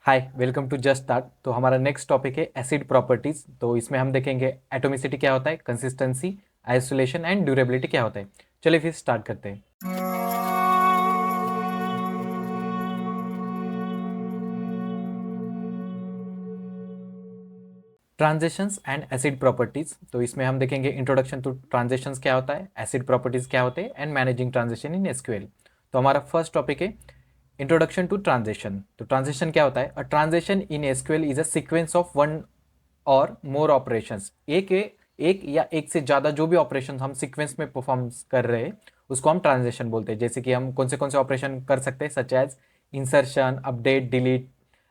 Hi, welcome to just start. तो हमारा next topic है एसिड प्रॉपर्टीज। तो इसमें हम देखेंगे एटोमिसिटी क्या होता है, कंसिस्टेंसी, आइसोलेशन एंड ड्यूरेबिलिटी क्या होता है। चलिए फिर स्टार्ट करते हैं। Transitions and acid properties. तो इसमें हम देखेंगे इंट्रोडक्शन टू ट्रांजिशंस क्या होता है, एसिड प्रॉपर्टीज क्या होते हैं and managing transition in SQL. तो हमारा फर्स्ट टॉपिक है इंट्रोडक्शन टू ट्रांजिशन। तो ट्रांजिशन क्या होता है, a transition in SQL is a sequence of one और मोर ऑपरेशंस। एक या एक से ज़्यादा जो भी ऑपरेशन हम सीक्वेंस में परफॉर्म कर रहे हैं उसको हम ट्रांजेक्शन बोलते हैं। जैसे कि हम कौन से ऑपरेशन कर सकते हैं, such as insertion, update, delete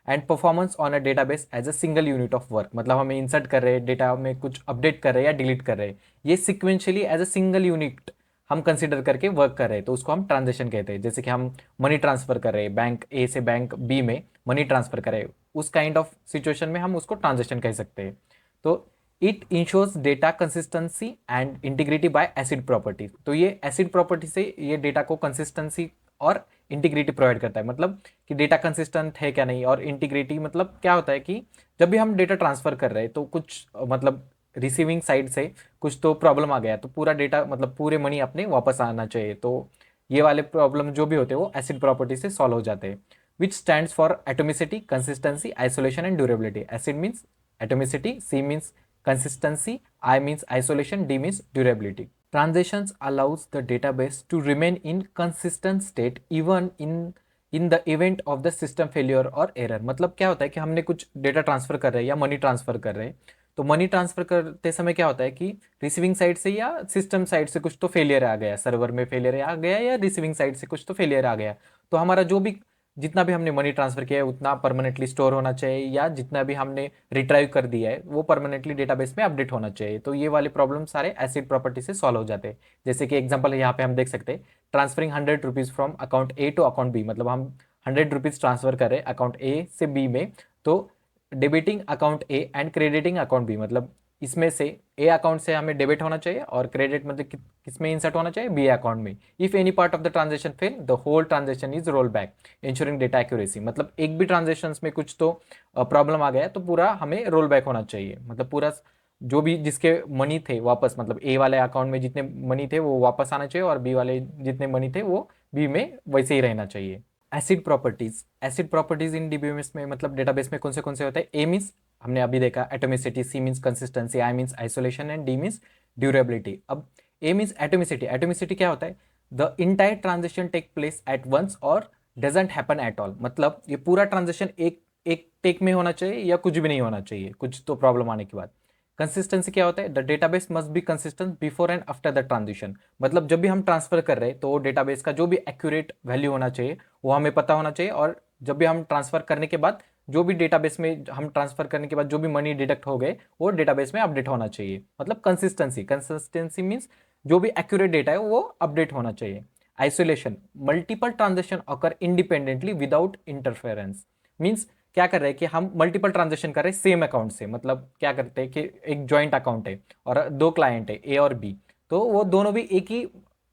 and performance on a database as a single unit of work. मतलब हमें इंसर्ट कर रहे हैं, डेटा में कुछ अपडेट कर रहे हैं या डिलीट कर रहे हैं, ये sequentially as a single unit हम कंसिडर करके वर्क कर रहे हैं, तो उसको हम ट्रांजेक्शन कहते हैं। जैसे कि हम मनी ट्रांसफर कर रहे हैं, बैंक ए से बैंक बी में मनी ट्रांसफर कर रहे हैं, उस काइंड ऑफ सिचुएशन में हम उसको ट्रांजेक्शन कह सकते हैं। तो it ensures data consistency and integrity by acid properties. तो ये एसिड प्रॉपर्टी से ये डेटा को कंसिस्टेंसी और इंटीग्रिटी प्रोवाइड करता है। मतलब कि डेटा कंसिस्टेंट है क्या नहीं, और इंटीग्रिटी मतलब क्या होता है कि जब भी हम डेटा ट्रांसफर कर रहे हैं तो कुछ मतलब रिसीविंग साइड से कुछ तो प्रॉब्लम आ गया, तो पूरा डेटा मतलब पूरे मनी अपने वापस आना चाहिए। तो ये वाले प्रॉब्लम जो भी होते हैं वो एसिड प्रॉपर्टी से सॉल्व हो जाते हैं। विच stands for atomicity, consistency, isolation and durability. Acid means atomicity, C means consistency, I means isolation, D means durability. Transitions allows the database to remain in consistent state even in the event of the system failure or error। मतलब क्या होता है कि हमने कुछ data transfer कर रहे हैं या मनी ट्रांसफर कर रहे हैं, तो मनी ट्रांसफर करते समय क्या होता है कि रिसीविंग साइड से या सिस्टम साइड से कुछ तो फेलियर आ गया, सर्वर में फेलियर आ गया या रिसीविंग साइड से कुछ तो फेलियर आ गया, तो हमारा जो भी जितना भी हमने मनी ट्रांसफर किया है उतना परमानेंटली स्टोर होना चाहिए, या जितना भी हमने रिट्राइव कर दिया है वो परमानेंटली डेटाबेस में अपडेट होना चाहिए। तो ये वाले प्रॉब्लम सारे एसिड प्रॉपर्टी से सॉल्व हो जाते हैं। जैसे कि एग्जांपल यहाँ पे हम देख सकते हैं, transferring 100 rupees from account A to account B. मतलब हम 100 रुपीज़ ट्रांसफर कर रहे हैं अकाउंट ए से बी में, तो debiting account A and crediting account B. मतलब इसमें से ए अकाउंट से हमें डेबिट होना चाहिए और क्रेडिट मतलब किस में इंसर्ट होना चाहिए, बी अकाउंट में। If any part of the transaction fail the whole transaction is roll back ensuring data accuracy. मतलब एक भी ट्रांजेक्शन में कुछ तो प्रॉब्लम आ गया तो पूरा हमें रोल बैक होना चाहिए। मतलब पूरा जो भी जिसके मनी थे वापस, मतलब ए वाले अकाउंट में जितने मनी थे वो वापस आना चाहिए और बी वाले जितने मनी थे वो बी में वैसे ही रहना चाहिए। एसिड प्रॉपर्टीज इन डीबीएमएस में मतलब डेटाबेस में कौन से होते हैं। ए मीन्स हमने अभी देखा atomicity, C means consistency, I means isolation and D means durability. अब ए मीन्स एटोमिसिटी। एटोमिसिटी क्या होता है, the entire transaction take place at once और डजेंट हैपन एट ऑल। मतलब ये पूरा ट्रांजेक्शन एक एक टेक में होना चाहिए या कुछ भी नहीं होना चाहिए कुछ तो प्रॉब्लम आने के बाद। कंसिस्टेंसी क्या होता है, the database must be consistent before and after the transition. मतलब जब भी हम ट्रांसफर कर रहे हैं तो डेटाबेस का जो भी एक्यूरेट वैल्यू होना चाहिए वो हमें पता होना चाहिए, और जब भी हम ट्रांसफर करने के बाद जो भी डेटाबेस में हम ट्रांसफर करने के बाद जो भी मनी डिडक्ट हो गए वो डेटाबेस में अपडेट होना चाहिए। मतलब कंसिस्टेंसी मीन्स जो भी एक्यूरेट डेटा है वो अपडेट होना चाहिए। आइसोलेशन, मल्टीपल ट्रांजेक्शन अकर इंडिपेंडेंटली विदाउट इंटरफेरेंस। मीन्स क्या कर रहे हैं कि हम मल्टीपल ट्रांजेक्शन कर रहे हैं सेम अकाउंट से। मतलब क्या करते हैं कि एक जॉइंट अकाउंट है और दो क्लाइंट है ए और बी, तो वो दोनों भी एक ही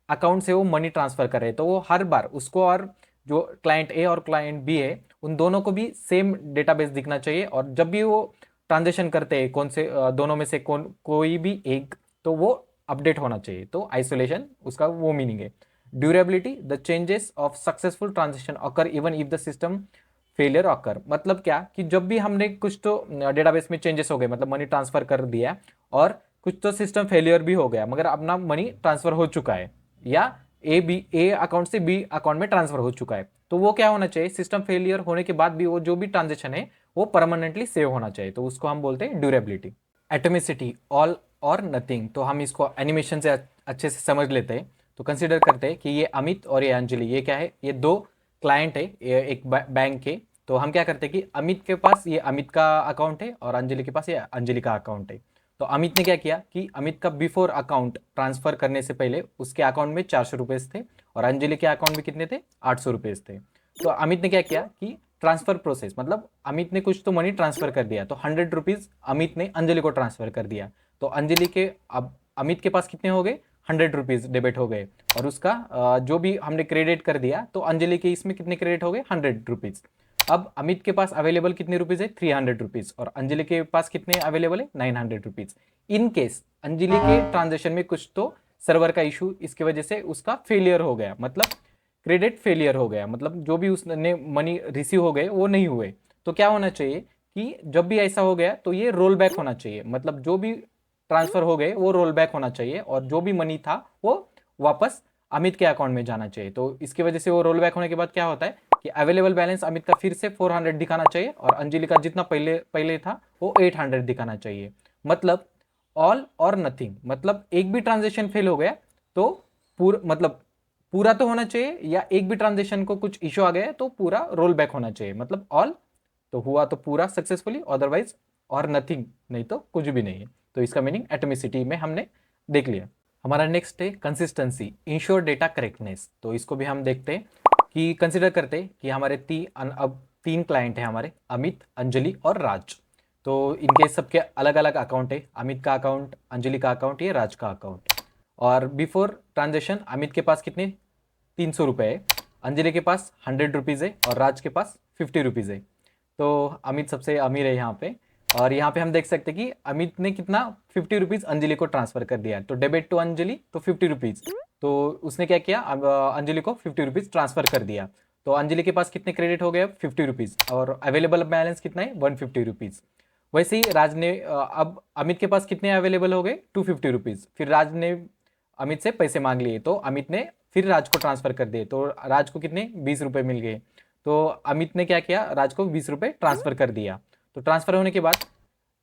अकाउंट से वो मनी ट्रांसफर कर रहे हैं, तो वो हर बार उसको और जो क्लाइंट ए और क्लाइंट बी है उन दोनों को भी सेम डेटाबेस दिखना चाहिए। और जब भी वो ट्रांजेक्शन करते हैं कौन से दोनों में से कोई भी एक, तो वो अपडेट होना चाहिए। तो आइसोलेशन उसका वो मीनिंग है। Durability, the changes of successful transaction occur even if the system failure occur. मतलब क्या कि जब भी हमने कुछ तो डेटाबेस में चेंजेस हो गए, मतलब मनी ट्रांसफर कर दिया और कुछ तो सिस्टम फेलियर भी हो गया मगर अपना मनी ट्रांसफर हो चुका है, या ए अकाउंट से बी अकाउंट में ट्रांसफर हो चुका है, तो वो क्या होना चाहिए, सिस्टम फेलियर होने के बाद भी वो जो भी ट्रांजेक्शन है वो परमानेंटली सेव होना चाहिए। तो उसको हम बोलते हैं ड्यूरेबिलिटी। एटोमिसिटी, ऑल और नथिंग। तो हम इसको एनिमेशन से अच्छे से समझ लेते हैं। तो कंसिडर करते हैं कि ये अमित और ये अंजलि, ये क्या है, ये दो क्लाइंट है एक बैंक के। तो हम क्या करते हैं कि अमित के पास ये अमित का अकाउंट है और अंजलि के पास ये अंजलि का अकाउंट है। तो अमित ने क्या किया कि अमित का बिफोर अकाउंट ट्रांसफर करने से पहले उसके अकाउंट में 400 रुपये थे और अंजलि के अकाउंट में कितने थे, 800 रुपये थे। तो अमित ने क्या किया कि ट्रांसफर प्रोसेस, मतलब अमित ने कुछ तो मनी ट्रांसफर कर दिया, तो 100 रुपीज अमित ने अंजलि को ट्रांसफर कर दिया। तो अंजलि के अब अमित के पास कितने हो गए, 100 रुपीज डेबिट हो गए, और उसका जो भी हमने क्रेडिट कर दिया तो अंजलि के इसमें कितने क्रेडिट हो गए, 100 रुपीज। अब अमित के पास अवेलेबल कितने रुपीज़ है, 300 रुपीज़, और अंजलि के पास कितने अवेलेबल है, 900 रुपीज़। इन केस अंजलि के ट्रांजेक्शन में कुछ तो सर्वर का इशू, इसकी वजह से उसका फेलियर हो गया, मतलब क्रेडिट फेलियर हो गया, मतलब जो भी उसने मनी रिसीव हो गए वो नहीं हुए। तो क्या होना चाहिए कि जब भी ऐसा हो गया तो ये रोल बैक होना चाहिए, मतलब जो भी ट्रांसफर हो गए वो रोल बैक होना चाहिए, और जो भी मनी था वो वापस अमित के अकाउंट में जाना चाहिए। तो इसकी वजह से वो रोल बैक होने के बाद क्या होता है कि अवेलेबल बैलेंस अमित का फिर से 400 दिखाना चाहिए, और अंजलि का जितना पहले पहले था वो 800 दिखाना चाहिए। मतलब ऑल और नथिंग, मतलब एक भी ट्रांजेक्शन फेल हो गया तो पूरा तो होना चाहिए, या एक भी ट्रांजेक्शन को कुछ इशू आ गया तो पूरा रोल बैक होना चाहिए। मतलब ऑल तो हुआ तो पूरा सक्सेसफुली, अदरवाइज और नथिंग, नहीं तो कुछ भी नहीं है। तो इसका मीनिंग एटमिसिटी में हमने देख लिया। हमारा नेक्स्ट है कंसिस्टेंसी, इंश्योर डेटा करेक्टनेस। तो इसको भी हम देखते हैं कि कंसिडर करते हैं कि हमारे अब 3 क्लाइंट हैं हमारे, अमित, अंजलि और राज। तो इनके सबके अलग अलग अकाउंट है, अमित का अकाउंट, अंजलि का अकाउंट, ये राज का अकाउंट। और बिफोर ट्रांजेक्शन अमित के पास कितने 300 रुपये है, अंजलि के पास 100 रुपीज़ है, और राज के पास 50 रुपीज़ है। तो अमित सबसे अमीर है यहाँ पे। और यहाँ पे हम देख सकते हैं कि अमित ने कितना 50 रुपीज़ अंजलि को ट्रांसफर कर दिया। तो डेबिट टू अंजलि तो 50 रुपीज़, तो उसने क्या किया, अब अंजलि को 50 रुपीज़ ट्रांसफर कर दिया। तो अंजलि के पास कितने क्रेडिट हो गए, 50 रुपीज़, और अवेलेबल बैलेंस कितना है, 150 रुपीज़। वैसे ही राज ने अब अमित के पास कितने अवेलेबल हो गए, 250 रुपीज़। फिर राज ने अमित से पैसे मांग लिए, तो अमित ने फिर राज को ट्रांसफर कर दिए, तो राज को कितने 20 रुपये मिल गए। तो अमित ने क्या किया, राज को 20 रुपये ट्रांसफर कर दिया। तो ट्रांसफर होने के बाद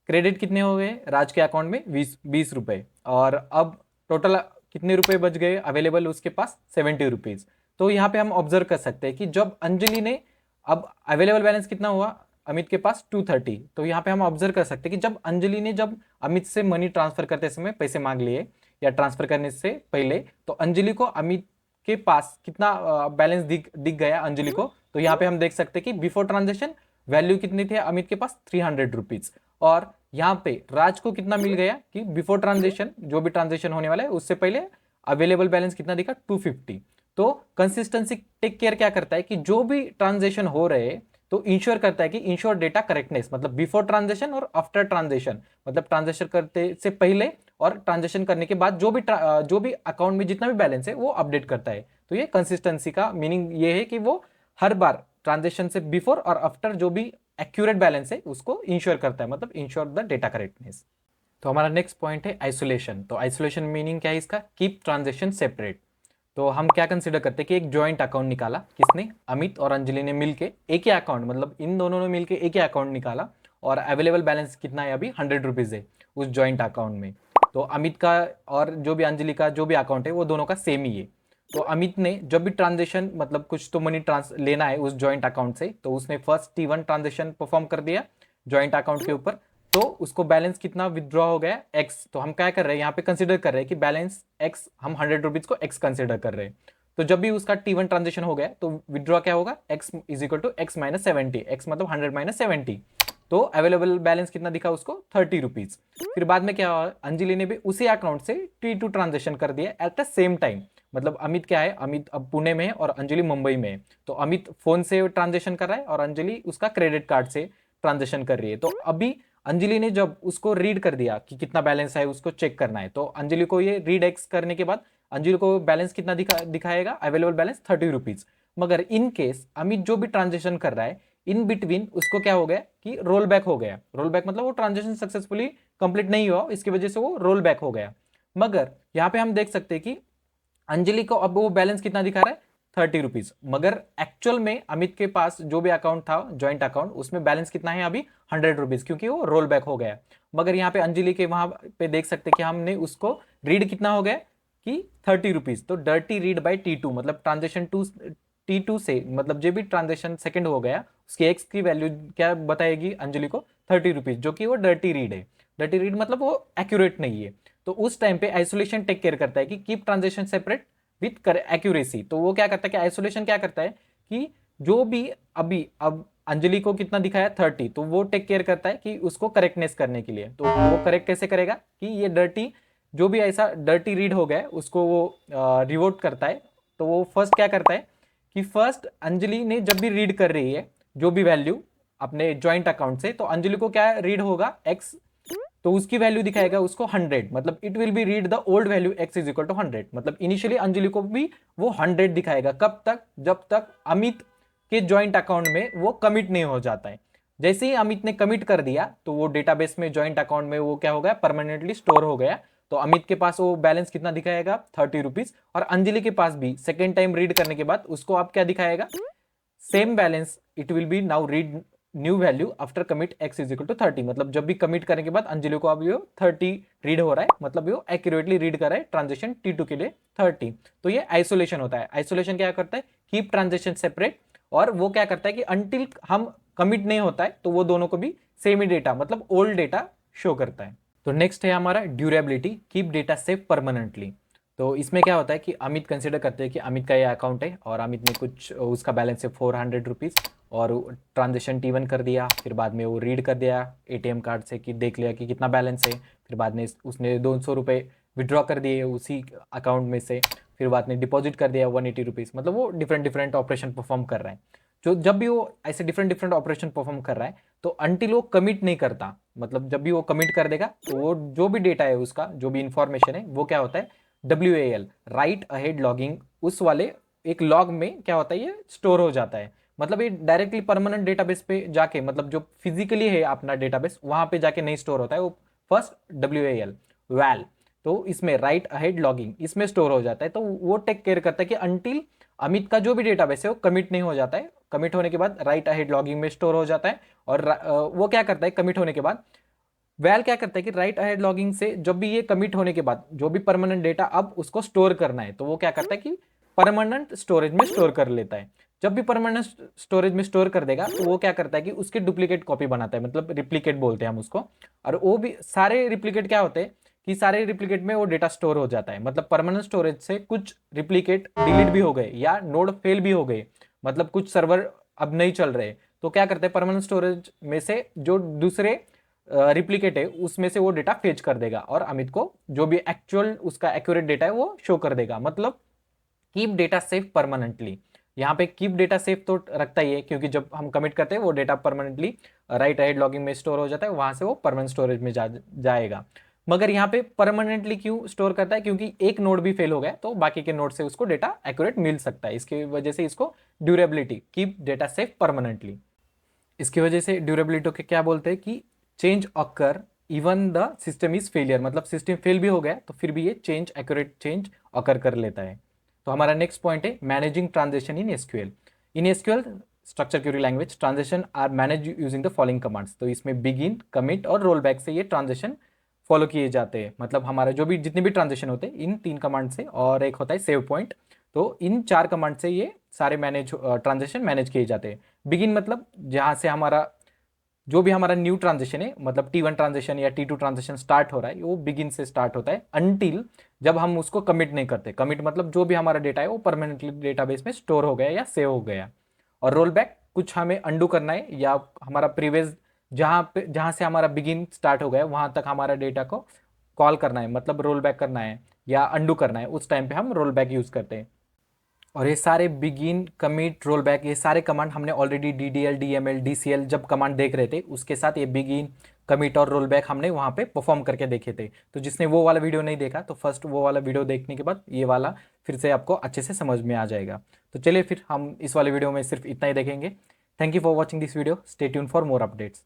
क्रेडिट कितने हो गए राज के अकाउंट में, 20 रुपये, और अब टोटल कितने रुपए बच गए अवेलेबल उसके पास, 70 रुपीज़। तो यहाँ पे हम ऑब्जर्व कर सकते हैं कि जब अंजलि ने, अब अवेलेबल बैलेंस कितना हुआ अमित के पास 230, तो यहाँ पे हम ऑब्जर्व कर सकते हैं कि जब अंजलि ने जब अमित से मनी ट्रांसफर करते समय पैसे मांग लिए या ट्रांसफर करने से पहले, तो अंजलि को अमित के पास कितना बैलेंस दिख गया अंजलि को। तो यहाँ पे हम देख सकते हैं कि बिफोर ट्रांजेक्शन वैल्यू कितनी थी अमित के पास, 300 रुपीज़, और यहाँ पे राज को कितना मिल गया कि बिफोर ट्रांजेक्शन, जो भी ट्रांजेक्शन होने वाला है उससे पहले अवेलेबल बैलेंस कितना दिखा, 250। तो कंसिस्टेंसी टेक केयर क्या करता है कि जो भी ट्रांजेक्शन हो रहे हैं तो इंश्योर करता है कि इंश्योर डेटा करेक्टनेस, मतलब बिफोर ट्रांजेक्शन और आफ्टर ट्रांजेक्शन, मतलब ट्रांजेक्शन करते से पहले और ट्रांजेक्शन करने के बाद जो भी अकाउंट में जितना भी बैलेंस है वो अपडेट करता है। तो ये कंसिस्टेंसी का मीनिंग ये है कि वो हर बार ट्रांजेक्शन से बिफोर और आफ्टर जो भी एक्यूरेट बैलेंस है उसको इंश्योर करता है, मतलब इंश्योर द डेटा करेक्टनेस। तो हमारा नेक्स्ट पॉइंट है आइसोलेशन। तो आइसोलेशन मीनिंग क्या है इसका, कीप ट्रांजेक्शन सेपरेट। तो हम क्या कंसिडर करते हैं कि एक जॉइंट अकाउंट निकाला, किसने, अमित और अंजलि ने मिलके एक ही अकाउंट, मतलब इन दोनों ने मिलके एक ही अकाउंट निकाला, और अवेलेबल बैलेंस कितना है अभी, 100 रुपीज़ है उस जॉइंट अकाउंट में। तो अमित का और जो भी अंजलि का जो भी अकाउंट है वो दोनों का सेम ही है। तो अमित ने जब भी ट्रांजेक्शन, मतलब कुछ तो मनी लेना है उस जॉइंट अकाउंट से, तो उसने फर्स्ट T1 ट्रांजेक्शन परफॉर्म कर दिया जॉइंट अकाउंट के ऊपर। तो उसको बैलेंस कितना विदड्रॉ हो गया, एक्स। तो हम क्या कर रहे हैं यहाँ पे, कंसिडर कर रहे हैं कि बैलेंस एक्स, हम 100 रुपीज़ को एक्स कंसिडर कर रहे हैं। तो जब भी उसका T1 ट्रांजेक्शन हो गया तो विदड्रॉ क्या होगा, X is equal to X minus 70, X मतलब 100 माइनस 70। तो अवेलेबल बैलेंस कितना दिखा उसको, 30 रुपीज़। फिर बाद में क्या हुआ, अंजलि ने भी उसी अकाउंट से T2 ट्रांजेक्शन कर दिया एट द सेम टाइम। मतलब अमित क्या है, अमित अब पुणे में है और अंजलि मुंबई में है। तो अमित फोन से ट्रांजेक्शन कर रहा है और अंजलि उसका क्रेडिट कार्ड से ट्रांजेक्शन कर रही है। तो अभी अंजलि ने जब उसको रीड कर दिया कि कितना बैलेंस है उसको चेक करना है, तो अंजलि को ये रीड एक्स करने के बाद अंजलि को बैलेंस कितना दिखाएगा, अवेलेबल बैलेंस 30 रुपीज़। मगर इन केस अमित जो भी ट्रांजेक्शन कर रहा है इन बिटवीन उसको क्या हो गया कि रोल बैक हो गया। रोल बैक मतलब वो ट्रांजेक्शन सक्सेसफुली कंप्लीट नहीं हुआ, इसकी वजह से वो रोल बैक हो गया। मगर यहाँ पे हम देख सकते हैं कि अंजलि को अब वो बैलेंस कितना दिखा रहा है, 30 रुपीज़। मगर एक्चुअल में अमित के पास जो भी अकाउंट था ज्वाइंट अकाउंट, उसमें बैलेंस कितना है अभी, 100 रुपीज़, क्योंकि वो रोल बैक हो गया। मगर यहाँ पे अंजलि के वहां पे देख सकते कि हमने उसको रीड कितना हो गया कि 30 रुपीज़। तो डर्टी रीड बाई T2, मतलब ट्रांजेक्शन T2 से, मतलब जो भी ट्रांजेक्शन सेकंड हो गया उसकी एक्स की वैल्यू क्या बताएगी अंजलि को, 30 रुपीज़, जो कि वो डर्टी रीड है। डर्टी रीड मतलब वो एक्यूरेट नहीं है। तो उस टाइम पे आइसोलेशन टेक केयर करता है कि keep transaction separate with accuracy. तो वो क्या करता है कि आइसोलेशन क्या करता है कि जो भी अभी अब अंजलि को कितना दिखाया 30, तो वो टेक केयर करता है कि उसको करेक्टनेस करने के लिए। तो वो करेक्ट कैसे करेगा कि ये डर्टी, जो भी ऐसा डर्टी रीड हो गया उसको वो रिवोट करता है। तो वो फर्स्ट क्या करता है कि फर्स्ट अंजलि ने जब भी रीड कर रही है जो भी वैल्यू अपने जॉइंट अकाउंट से, तो अंजलि को क्या रीड होगा x, तो उसकी वैल्यू दिखाएगा उसको 100, मतलब it will be read the old value x is equal to 100, मतलब इनिशियली अंजलि को भी वो 100 दिखाएगा। कब तक? जब तक अमित के जॉइंट अकाउंट में वो कमिट नहीं हो जाता है। जैसे ही अमित ने कमिट कर दिया तो वो डेटाबेस में जॉइंट अकाउंट में वो क्या हो गया, परमानेंटली स्टोर हो गया। तो अमित के पास वो बैलेंस कितना दिखाएगा, 30 रुपीज, और अंजलि के पास भी सेकेंड टाइम रीड करने के बाद उसको आप क्या दिखाएगा, same balance, it will be now read new value after commit x is equal to 30, मतलब जब भी कमिट करने के बाद अंजलि को अब ये 30 रीड हो रहा है, मतलब ये एक्यूरेटली रीड कर रहा है ट्रांजेक्शन T2 के लिए 30। तो ये आइसोलेशन होता है। आइसोलेशन क्या करता है, कीप ट्रांजेक्शन सेपरेट, और वो क्या करता है कि अंटिल हम कमिट नहीं होता है तो वो दोनों को भी सेम ही डेटा, मतलब ओल्ड डेटा शो करता है। तो नेक्स्ट है हमारा durability, keep data safe permanently. तो इसमें क्या होता है कि अमित कंसिडर करते हैं कि अमित का ये अकाउंट है और अमित ने कुछ उसका बैलेंस है 400 रुपीज़, और ट्रांजेक्शन T1 कर दिया, फिर बाद में वो रीड कर दिया ATM कार्ड से कि देख लिया कि कितना बैलेंस है, फिर बाद में उसने 200 रुपये विड्रॉ कर दिए उसी अकाउंट में से, फिर बाद में डिपॉजिट कर दिया 180 रुपीज़, मतलब वो डिफरेंट डिफरेंट ऑपरेशन परफॉर्म कर रहा है। जो जब भी वो ऐसे डिफरेंट डिफरेंट ऑपरेशन परफॉर्म कर रहा है तो अंटिल वो कमिट नहीं करता, मतलब जब भी वो कमिट कर देगा तो वो जो भी डेटा है उसका, जो भी इंफॉर्मेशन है वो क्या होता है, WAL, राइट अहेड लॉगिंग, उस वाले एक लॉग में क्या होता है ये स्टोर हो जाता है। मतलब ये डायरेक्टली परमानेंट डेटाबेस पे जाके, मतलब जो फिजिकली है अपना डेटाबेस वहां पे जाके नहीं स्टोर होता है, वो फर्स्ट WAL वैल, तो इसमें राइट अहेड लॉगिंग इसमें स्टोर हो जाता है। तो वो टेक केयर करता है कि अंटिल अमित का जो भी डेटाबेस है वो कमिट नहीं हो जाता है, कमिट होने के बाद राइट अहेड लॉगिंग में स्टोर हो जाता है। और वो क्या करता है कमिट होने के बाद, वैल क्या करता है कि राइट अहेड लॉगिंग से जब भी ये कमिट होने के बाद जो भी परमानेंट डेटा अब उसको स्टोर करना है, तो वो क्या करता है कि परमानेंट स्टोरेज में स्टोर कर लेता है। जब भी परमानेंट स्टोरेज में स्टोर कर देगा तो वो क्या करता है कि उसकी डुप्लीकेट कॉपी बनाता है, मतलब रिप्लीकेट बोलते हैं हम उसको। और वो भी सारे रिप्लीकेट क्या होते हैं कि सारे रिप्लीकेट में वो डेटा स्टोर हो जाता है, मतलब परमानेंट स्टोरेज से कुछ रिप्लीकेट डिलीट भी हो गए या नोड फेल भी हो गए, मतलब कुछ सर्वर अब नहीं चल रहे, तो क्या करते हैं परमानेंट स्टोरेज में से जो दूसरे रिप्लीकेट है उसमें से वो डेटा फेच कर देगा और अमित को जो भी एक्चुअल उसका एक्यूरेट डेटा है वो शो कर देगा। मतलब कीप डेटा सेफ परमानेंटली, यहाँ पे कीप डेटा सेफ तो रखता ही है क्योंकि जब हम कमिट करते हैं वो data permanently right ahead logging में स्टोर हो जाता है, वहां से वो परमानेंट स्टोरेज में जाएगा। मगर यहाँ पे परमानेंटली क्यों स्टोर करता है, क्योंकि एक नोड भी फेल हो गया तो बाकी के नोड से उसको डेटा एक्यूरेट मिल सकता है, इसकी वजह से इसको durability, keep data safe permanently. इसकी वजह से ड्यूरेबिलिटी के क्या बोलते हैं कि change occur even the system is failure, मतलब सिस्टम फेल भी हो गया तो फिर भी ये चेंज एक्यूरेट चेंज अकर कर लेता है। तो हमारा नेक्स्ट पॉइंट है managing transaction in SQL. In SQL structure query language transaction are manage using the following commands. तो इसमें बिगिन, कमिट और रोल बैक से ये ट्रांजेक्शन फॉलो किए जाते हैं, मतलब हमारे जो भी जितने भी ट्रांजेक्शन होते हैं इन 3 कमांड से, और एक होता है सेव पॉइंट। तो इन 4 कमांड से ये सारे मैनेज ट्रांजेक्शन मैनेज किए जाते हैं। बिगिन मतलब जहाँ से हमारा जो भी हमारा न्यू ट्रांजेक्शन है, मतलब T1 ट्रांजेक्शन या T2 ट्रांजेक्शन स्टार्ट हो रहा है वो बिगिन से स्टार्ट होता है अनटिल जब हम उसको कमिट नहीं करते। कमिट मतलब जो भी हमारा डेटा है वो परमानेंटली डेटाबेस में स्टोर हो गया या सेव हो गया। और रोल बैक कुछ हमें अंडू करना है या हमारा प्रीवियस जहाँ से हमारा बिगिन स्टार्ट हो गया वहां तक हमारा डेटा को कॉल करना है, मतलब रोल बैक करना है या अंडू करना है, उस टाइम पे हम रोल बैक यूज करते हैं। और ये सारे बिगिन, कमिट, रोल बैक, ये सारे कमांड हमने ऑलरेडी DDL, DML, DCL जब कमांड देख रहे थे उसके साथ ये बिगिन, कमिट और रोल बैक हमने वहाँ पे परफॉर्म करके देखे थे। तो जिसने वो वाला वीडियो नहीं देखा तो फर्स्ट वो वाला वीडियो देखने के बाद ये वाला फिर से आपको अच्छे से समझ में आ जाएगा। तो चलिए फिर हम इस वाले वीडियो में सिर्फ इतना ही देखेंगे। Thank you for watching this video, stay tune for more updates.